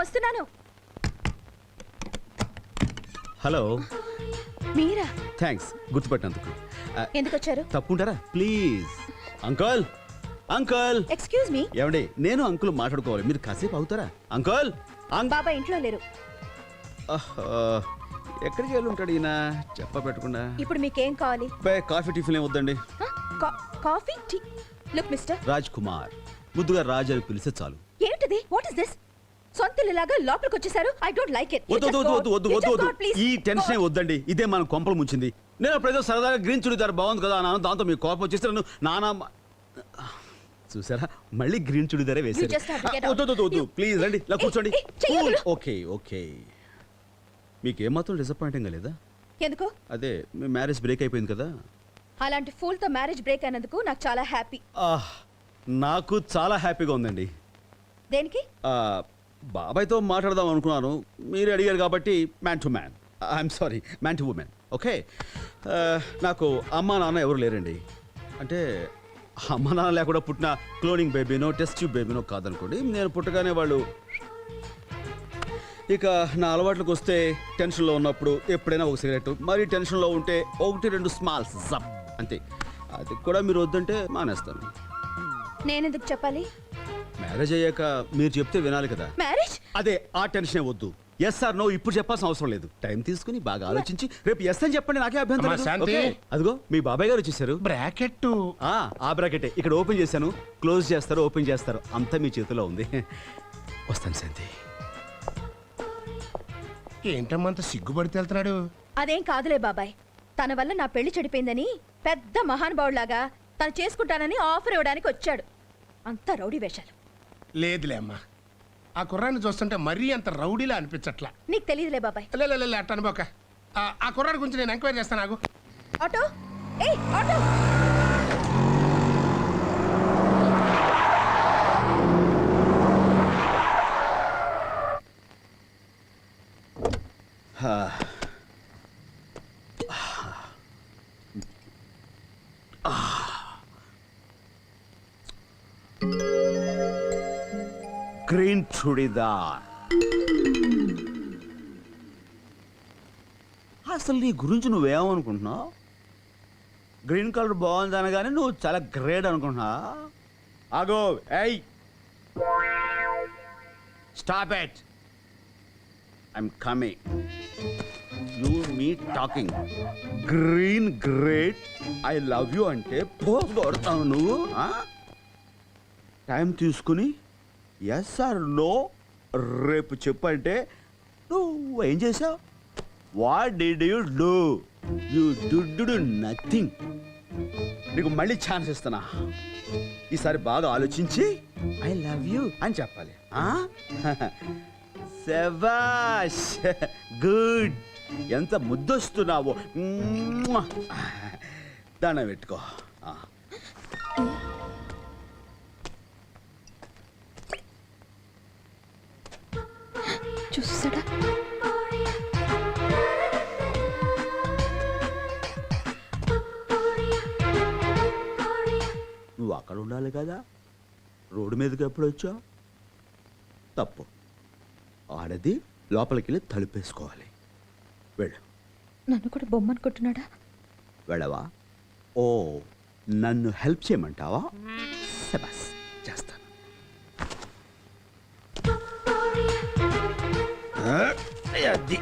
వస్తున్నాను. హలో. మీరా? థ్యాంక్స్ గుర్తుపట్టినందుకు. ఎందుకు వచ్చారు? తప్పుంటారా please. Uncle uncle. Excuse me. ఏమండి నేను అంకుల్ మాట్లాడుకోవాలి, మీరు కాసేపు అవుతారా? అంకుల్. బాబా ఇంట్లో లేరు. ఎక్కడికి వెళ్ళి ఉంటాడు ఈయన చెప్ప పెట్టకుండా? ఇప్పుడు మీకేం కావాలి? కాఫీ టిఫిన్ ఏం వద్దండి. Coffee tea. Look mister Raj Kumar, ముద్దుగా రాజ్ అని పిలిస్తే చాలు. ఏంటిది? What is this? సొంతలాగా లోపలికి వచ్చేసారు. I don't like it. వద్దు ఈ టెన్షన్ వద్దండి, ఇదే మన కొంపలు ముంచింది. నేను అప్పుడేదో సరదాగా గ్రీన్ చుడిదార్ బాగుంది కదా అన్నాను, దాంతో మీ కోపం వచ్చేస్తే నన్ను నానా చూసారా మళ్ళీ గ్రీన్ చుడిదారే వేసారు. వద్దు ప్లీజ్ రండి ఇలా కూర్చోండి. Okay okay. మీకేమాత్రం డిసప్పాయింటింగ్ లేదా? ఎందుకు? అదే మీ మ్యారేజ్ బ్రేక్ అయిపోయింది కదా. అలాంటి ఫూల్ తో మ్యారేజ్ బ్రేక్ అయినందుకు నాకు చాలా హ్యాపీ. నాకు చాలా హ్యాపీగా ఉందండి. దేనికి? బాబాయ్తో మాట్లాడదాం అనుకున్నాను, మీరు అడిగారు కాబట్టి man to man. I'm sorry, man to women. Okay. నాకు అమ్మా నాన్న ఎవరు లేరండి. అంటే అమ్మ నాన్న లేకుండా పుట్టిన క్లోనింగ్ బేబీనో టెస్ట్ ట్యూబ్ బేబీనో కాదనుకోండి. నేను పుట్టగానే వాళ్ళు. ఇక నా అలవాట్లకు వస్తే టెన్షన్లో ఉన్నప్పుడు ఎప్పుడైనా ఒక సిగరెట్, మరీ టెన్షన్లో ఉంటే 1-2 స్మాల్స్ జప్ అంతే. అది కూడా మీరు వద్దంటే మానేస్తాను. నేనెందుకు చెప్పాలి? మ్యారేజ్ అయ్యాక మీరు చెప్తే వినాలి కదా. మ్యారేజ్? అదే ఆ టెన్షనే వద్దు. ఎస్ ఆర్ నో ఇప్పుడు చెప్పాల్సిన అవసరం లేదు. టైం తీసుకుని బాగా ఆలోచించి రేపు ఎస్ అని చెప్పండి, నాకే అభ్యంతరం. అదిగో మీ బాబాయ్ గారు వచ్చేసారు. బ్రాకెట్. ఆ బ్రాకెటే ఇక్కడ ఓపెన్ చేశాను. క్లోజ్ చేస్తారు, ఓపెన్ చేస్తారు, అంతా మీ చేతిలో ఉంది. వస్తాను శాంతి. ఏంటమ్మా అంత సిగ్గుపడితే వెళ్తున్నాడు? అదేం కాదులే బాబాయ్, తన వల్ల నా పెళ్లి చెడిపోయిందని పెద్ద మహానుభావులాగా తను చేసుకుంటానని ఆఫర్ ఇవ్వడానికి వచ్చాడు. అంతా రౌడీ వేషాలు. లేదులే అమ్మా, ఆ కుర్రాన్ని చూస్తుంటే మరీ అంత రౌడీలా అనిపించట్లా. నీకు తెలియదులే బాబాయ్. లే అట్ట అనుకోక. ఆ కుర్రాడి గురించి నేను ఎంక్వైరీ చేస్తాను. నాకు ఆటో. ఏయ్ ఆటో. గ్రీన్ చుడిదార్. అసలు నీ గురించి నువ్వేమనుకుంటున్నావు? గ్రీన్ కలర్ బాగుంది అనగానే నువ్వు చాలా గ్రేట్ అనుకుంటున్నా. ఆగో. ఏయ్ stop it. I'm coming. You me talking. Green great I love you అంటే పోస్ కొడతావు నువ్వు. టైం తీసుకుని ఎస్ ఆర్ నో రేపు చెప్పంటే నువ్వు ఏం చేసావు? What did you do? You do nothing. నీకు మళ్ళీ ఛాన్స్ ఇస్తున్నా. ఈసారి బాగా ఆలోచించి ఐ లవ్ యూ అని చెప్పాలి. శభాష్, గుడ్. ఎంత ముద్దొస్తున్నావో. దండం పెట్టుకో. చూసాడా? నువ్వు అక్కడ ఉండాలి కదా, రోడ్డు మీదకి ఎప్పుడు వచ్చావు? తప్పు. ఆడది లోపలికి వెళ్ళి తలుపేసుకోవాలి. వెళ్ళు. నన్ను కూడా బొమ్మ అనుకుంటున్నాడా? వెళ్ళవా? ఓ, నన్ను హెల్ప్ చేయమంటావా? శబాస్, చేస్తాను. అది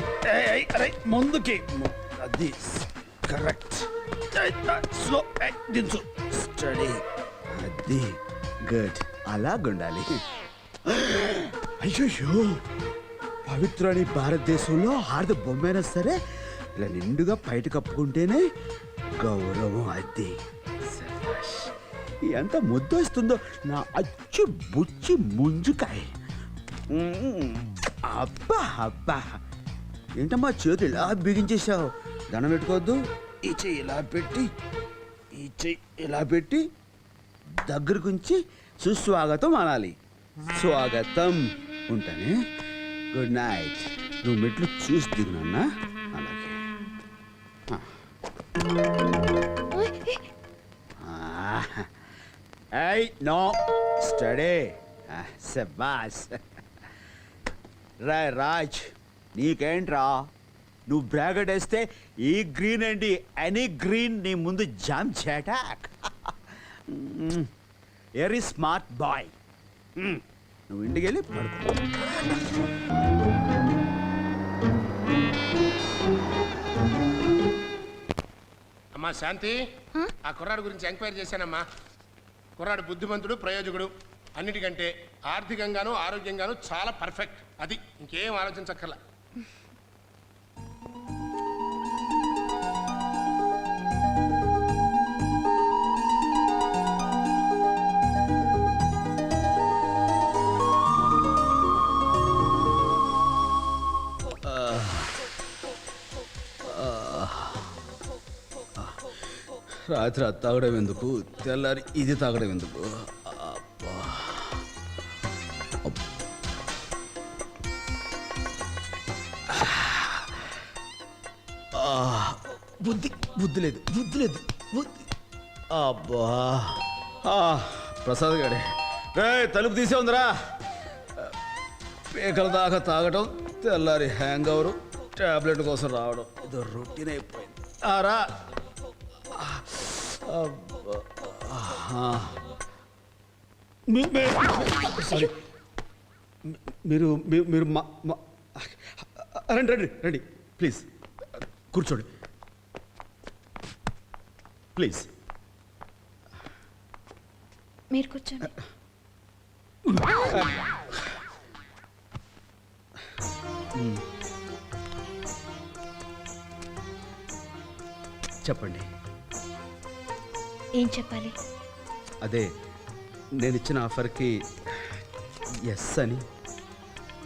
ముందుకి, అది కరెక్ట్. స్లో దించు. స్టడీ. అది గుడ్. అలాగుండాలి. అయ్యో, పవిత్రాని భారతదేశంలో ఆడది బొమ్మైనా సరే ఇలా నిండుగా బయట కప్పుకుంటేనే గౌరవం. అది ఎంత ముద్దొస్తుందో నా అచ్చు బుచ్చి ముంజుకాయ. అబ్బా అబ్బా, ఏంటమ్మా చేతులు ఇలా బిగించేశావు? దండం పెట్టుకోవద్దు. ఈ చెయ్యి ఇలా పెట్టి, ఈ చెయ్యి ఇలా పెట్టి దగ్గరకుంచి సుస్వాగతం అనాలి. స్వాగతం. ఉంటానే. Good night. నువ్వు మెట్లు చూసి దిగునన్నా. అలాగే. No study. శబాస్. రాజ్ నీకేంట్రా నువ్వు బ్రాకెట్ వేస్తే ఈ గ్రీన్ ఏంటి ఎనీ గ్రీన్ నీ ముందు జామ్ చేటాక్ వెరీ స్మార్ట్ బాయ్ నువ్వు ఇంటికి వెళ్ళి పడుకో అమ్మా శాంతి ఆ కుర్రాడు గురించి ఎంక్వైరీ చేశానమ్మా. కుర్రాడు బుద్ధిమంతుడు, ప్రయోజకుడు, అన్నిటికంటే ఆర్థికంగాను ఆరోగ్యంగాను చాలా పర్ఫెక్ట్. అది ఇంకేం ఆలోచించక్కర్లా. రాత్రి అది తాగడం ఎందుకు, తెల్లారి ఇది తాగడం ఎందుకు? అబ్బా. బుద్ధి బుద్ధి లేదు, బుద్ధి లేదు, బుద్ధి. అబ్బా ప్రసాద్ గారే రే తలుపు తీసే ఉందిరా. పేకల దాకా తాగటం, తెల్లారి హ్యాంగ్ అవరు, టాబ్లెట్ కోసం రావడం, ఇది రొటీన్ అయిపోయింది. రా సారీ మీరు మీరు రండి రండి రండి ప్లీజ్ కూర్చోండి ప్లీజ్. మీరు కూర్చోండి. చెప్పండి. ఏం చెప్పాలి? అదే నేను ఇచ్చిన ఆఫర్కి ఎస్ అని.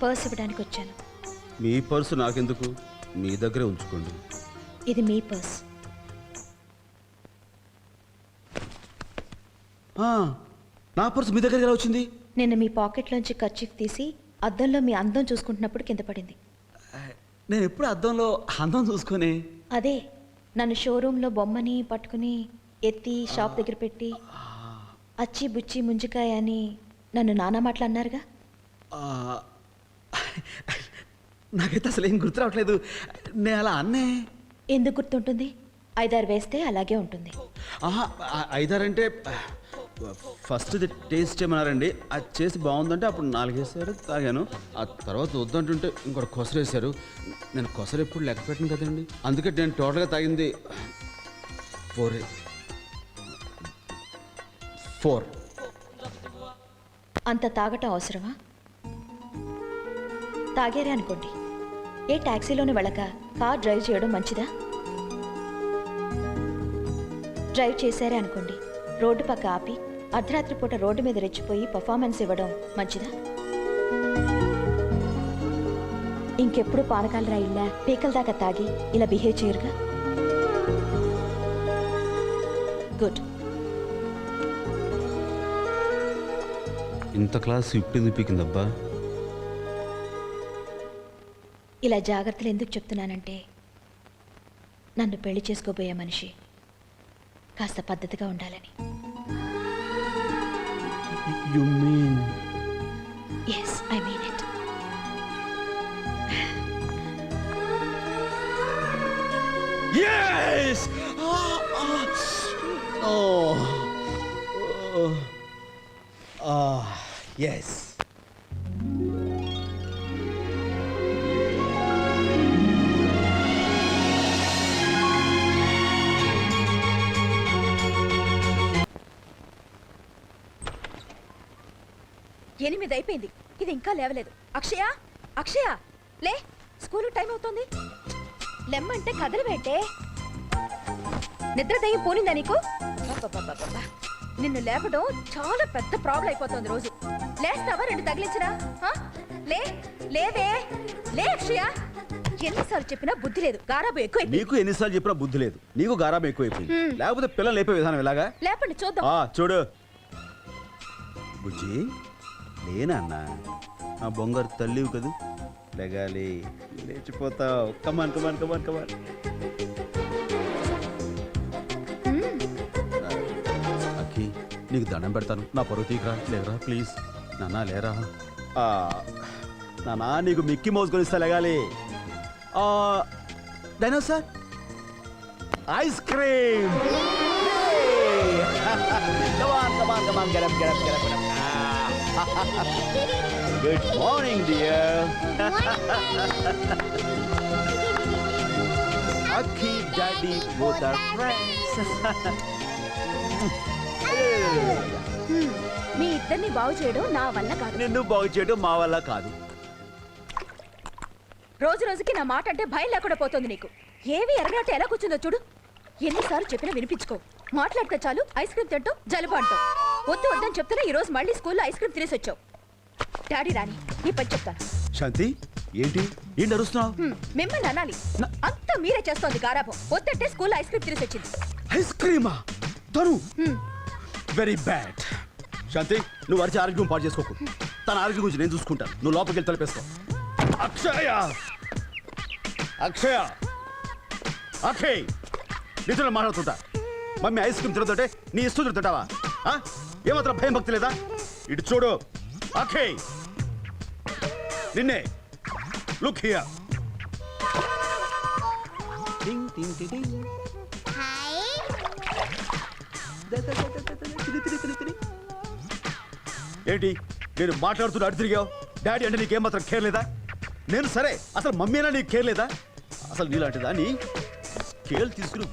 పర్స్ ఇవ్వడానికి వచ్చాను. మీ పర్సు నాకెందుకు, మీ దగ్గరే ఉంచుకోండి. ఇది మీ పర్స్. నా పర్సు మీ దగ్గర ఎలా వచ్చింది? నిన్న మీ పాకెట్లోంచి కర్చీఫ్ తీసి అద్దంలో మీ అందం చూసుకుంటున్నప్పుడు కింద పడింది. నేను ఎప్పుడు అద్దంలో అందం చూసుకొని. అదే నన్ను షోరూంలో బొమ్మని పట్టుకుని ఎత్తి షాప్ దగ్గర పెట్టి అచ్చి బుచ్చి ముంజికాయ అని నన్ను నానా మాటలు అన్నారుగా. నాకైతే అసలు ఏం గుర్తు రావట్లేదు. నేను అలా అన్నే. ఎందుకు గుర్తుంటుంది? 5-6 వేస్తే అలాగే ఉంటుంది. 5-6 అంటే ఫస్ట్ ఇది టేస్ట్ చేయమన్నారండి. అది చేసి బాగుందంటే అప్పుడు 4 వేసారు, తాగాను. ఆ తర్వాత వద్దంటుంటే ఇంకోటి కొసరు వేశారు. నేను కొసరు ఎప్పుడు లెక్క పెట్టను కదండి, అందుకే నేను టోటల్గా తాగింది 4. అంత తాగటం అవసరమా? తాగారే అనుకోండి, ఏ ట్యాక్సీలోనే వెళ్ళక కార్ డ్రైవ్ చేయడం మంచిదా? డ్రైవ్ చేశారే అనుకోండి, రోడ్డు పక్క ఆపి అర్ధరాత్రి పూట రోడ్డు మీద రెచ్చిపోయి పర్ఫార్మెన్స్ ఇవ్వడం మంచిదా? ఇంకెప్పుడు పానకాల రాయిల్లా పీకల దాకా తాగి ఇలా బిహేవ్ చేయరుగా. గుడ్. ఇంత క్లాస్ ఇప్పుడు పీకిందబ్బా. ఇలా జాగ్రత్తలు ఎందుకు చెప్తున్నానంటే, నన్ను పెళ్లి చేసుకోబోయే మనిషి కాస్త పద్ధతిగా ఉండాలని. You mean? Yes, I mean it. Yes! Yes. ఎనిమిది అయిపోయింది, ఇది ఇంకా లేవలేదు. అక్షయ, అక్షయ లే, స్కూల్ టైం అవుతుంది. లెమ్మంటే కథలు పెట్టే. నిద్ర దయ్యం పోనిందా నీకు? అబ్బబ్బబ్బబ్బబ్బా. నిన్ను లేపడం చాలా పెద్ద ప్రాబ్లం అయిపోతుంది రోజు. లేస్తావా? 2 తగిలించరా? లే లేవే, లే అక్షయ. ఎన్నిసార్లు చెప్పినా బుద్ధి లేదు, గారాబు ఎక్కువ. నీకు ఎన్నిసార్లు చెప్పినా బుద్ధి లేదు, నీకు గారాబం ఎక్కువైపోయింది. లేకపోతే పిల్లలు లేపే విధానం ఎలాగా? లేపండి చూద్దాం. చూడు బుజ్జి, లేనన్నా ఆ బొంగారు తల్లివి కదూ, లెగాలి, లేచిపోతావు. కమాన్ కమాన్ కమాన్ కమాన్. అక్కి నీకు దండం పెడతాను, నా పరువు తీయరా, లేరా ప్లీజ్. నాన్న లేరా. నానా నీకు మిక్కీ మౌస్ కొనిస్తా లేగాలి dinosaur ice cream good morning dear Akki daddy both are friends మీ ఇద్దరిని బాగు చేయడం నా వల్ల కాదు. నిన్ను బాగు చేయడం మా వల్ల కాదు. రోజు రోజుకి నా మాట అంటే భయం లేకుండా పోతుంది నీకు. ఏవి ఎరగనట్టు ఎలా కూర్చుందో చూడు. ఎన్నిసార్లు చెప్పినా వినిపించుకో. మాట్లాడితే చాలు ఐస్ క్రీమ్ తింటావు, జలుబు అంటావు. వద్దు వద్దని చెప్తున్నా ఈ రోజు మళ్ళీ స్కూల్లో ఐస్ క్రీమ్ తినేసి వచ్చావు. డాడీ రాని నీ పని చెప్తాను. శాంతి ఏంటి ఏంటి అరుస్తున్నావు? మిమ్మల్ని అనాలి. అంతా మీరే చేస్తోంది గారాబం. వద్దంటే స్కూల్లో ఐస్ క్రీమ్ తినేసి వచ్చింది. ఐస్ క్రీమా? తను వెరీ బ్యాడ్. శాంతి నువ్వు అరిచి ఆరోగ్యం పాటు చేసుకోకు. తన ఆరోగ్యం గురించి నేను చూసుకుంటాను. నువ్వు లోపలికి వెళ్ళి తలపేసుకో. అక్షయ అక్షయ అక్షయ్ నీతో మాట్లాడుతుంటా. మమ్మీ ఐస్ క్రీమ్ తిరుగుతుంటే నీ ఇష్టం తింటావా? ఏమాత్రం భయం భక్తి లేదా? ఇటు చూడు అక్షయ్, నిన్నే. Look here. ఏంటి నేను మాట్లాడుతున్నా అటు తిరిగావు? డాడీ అంటే నీకేమాత్రం కేర్ లేదా? నేను సరే, అసలు మమ్మీ అయినా నీకు కేర్ లేదా? అసలు నీలాంటిదా నీ కేర్ తీసుకుని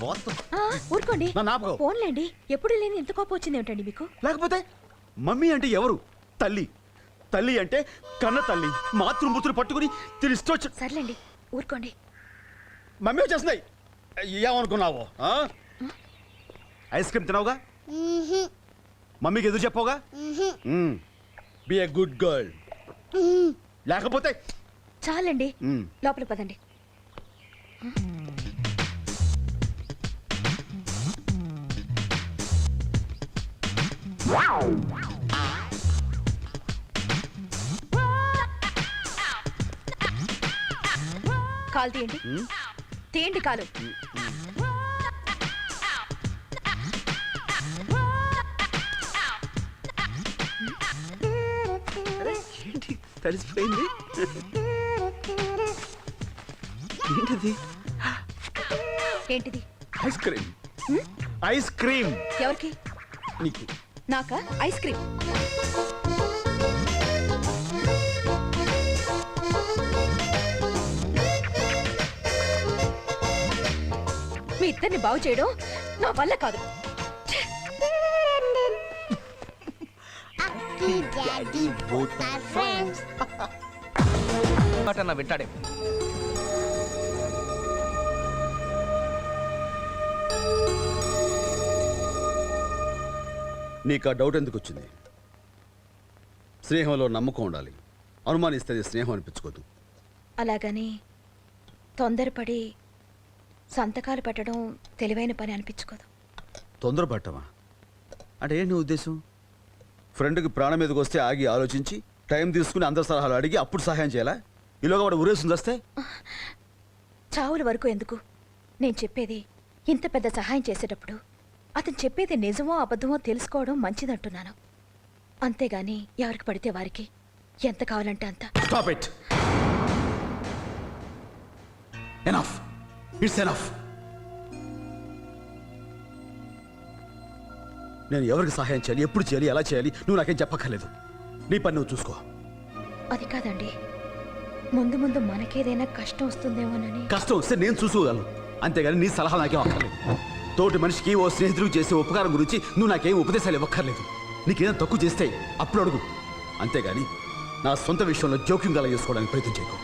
ఊరుకోండి. ఫోన్లేండి. ఎప్పుడు లేని ఎంత కోపం వచ్చింది ఏమిటండి మీకు? లేకపోతే మమ్మీ అంటే ఎవరు? తల్లి. తల్లి అంటే కన్న తల్లి. మాతృమూర్తులు పట్టుకుని తిరిగి సర్లేండి ఊరుకోండి. మమ్మీ వచ్చేస్తున్నాయి. ఏమనుకున్నావు? ఐస్ క్రీమ్ తినవుగా? మమ్మీకి ఎదురు చెప్పవుగా? Be a good girl. లేకపోతే చాలండి, లోపల పదండి. కాలు తీయండి. తీయండి కాలు. తడిసిపోయింది. ఏంటిది? ఏంటిది? Ice cream. ఐస్ క్రీమ్ ఎవరికి? నీకు. నాకా ఐస్ క్రీమ్? మీ ఇద్దరిని బాగు చేయడం నా వల్ల కాదు. వింటాడే. నీకు ఆ డౌట్ ఎందుకు వచ్చింది? స్నేహంలో నమ్మకం ఉండాలి. అనుమానిస్తే స్నేహం అనిపించుకోదు. అలాగని తొందరపడి సంతకాలు పెట్టడం తెలివైన పని అనిపించుకోదు. తొందరపడటమా అంటే ఏంటి నీ ఉద్దేశం? ఫ్రెండ్కి ప్రాణం మీదకి వస్తే ఆగి ఆలోచించి టైం తీసుకుని అందరి సలహాలు అడిగి అప్పుడు సహాయం చేయాలా? ఈలోగా వాడు ఉరేసింది వస్తే చావుల వరకు ఎందుకు? నేను చెప్పేది, ఇంత పెద్ద సహాయం చేసేటప్పుడు అతను చెప్పేది నిజమో అబద్ధమో తెలుసుకోవడం మంచిదంటున్నాను. అంతేగాని ఎవరికి పడితే వారికి ఎంత కావాలంటే అంత. Stop it. Enough. It's enough. నేను ఎవరికి సహాయం చేయాలి, ఎప్పుడు చేయాలి, ఎలా చేయాలి నువ్వు నాకేం చెప్పక్కర్లేదు. నీ పని నువ్వు చూసుకో. అది కాదండి, ముందు ముందు మనకేదైనా కష్టం వస్తుందేమోనని. కష్టం వస్తే నేను చూసుకోగలను, అంతేగాని నీ సలహా నాకేం అక్కర్లేదు. తోటి మనిషికి ఓ స్నేహితుడికి చేసే ఉపకారం గురించి నువ్వు నాకేం ఉపదేశాలు ఇవ్వక్కర్లేదు. నీకేదైనా తక్కువ చేస్తే అప్పుడు అడుగు, అంతేగాని నా సొంత విషయంలో జోక్యం గల చేసుకోవడానికి ప్రయత్నం చేయకు.